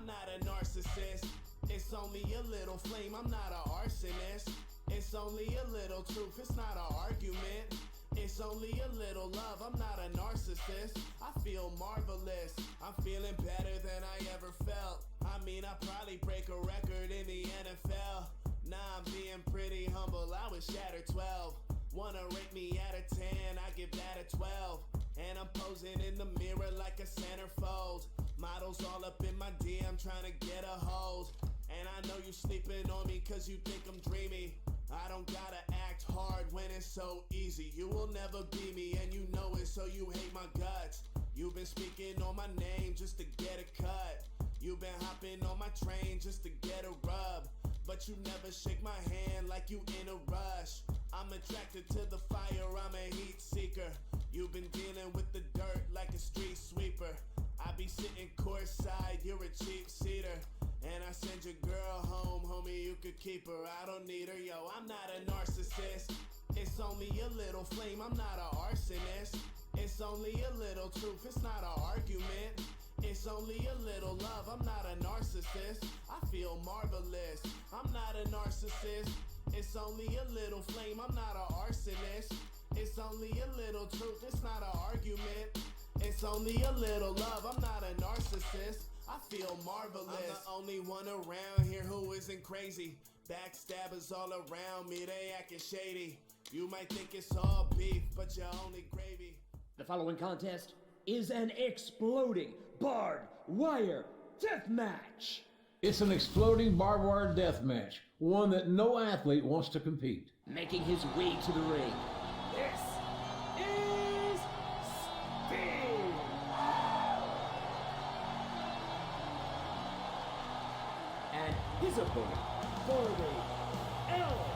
I'm not a narcissist. It's only a little flame, I'm not an arsonist. It's only a little truth, it's not an argument. It's only a little love, I'm not a narcissist. I feel marvelous, I'm feeling better than I ever felt. I mean, I probably break a record in the NFL. Nah, I'm being pretty humble, I was shattered 12. Wanna rate me out of 10, I give that a 12. And I'm posing in the mirror like a centerfold. Models all up in my DM trying to get a hold. And I know you sleeping on me cause you think I'm dreamy. I don't gotta act hard when it's so easy. You will never be me and you know it, so you hate my guts. You've been speaking on my name just to get a cut. You've been hopping on my train just to get a rub. But you never shake my hand like you in a rush. I'm attracted to the fire, I'm a heat seeker. You've been dealing with the dirt like a street sweeper. I be sitting courtside, you're a cheap seater. And I send your girl home, homie, you could keep her. I don't need her, yo, I'm not a narcissist. It's only a little flame, I'm not an arsonist. It's only a little truth, it's not an argument. It's only a little love, I'm not a narcissist. I feel marvelous, I'm not a narcissist. It's only a little flame, I'm not an arsonist. It's only a little truth, it's not an argument. It's only a little love, I'm not a narcissist. I feel marvelous. I'm the only one around here who isn't crazy. Backstabbers all around me, they acting shady. You might think it's all beef, but you're only gravy. The following contest is an exploding barbed wire death match. It's an exploding barbed wire death match, one that no athlete wants to compete. Making his way to the ring, this is Sting. And his opponent, DARBY ALLIN.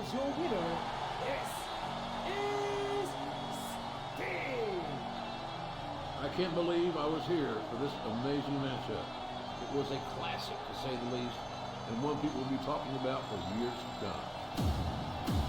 Is your winner, this is Sting! I can't believe I was here for this amazing matchup. It was a classic, to say the least, and one people will be talking about for years to come.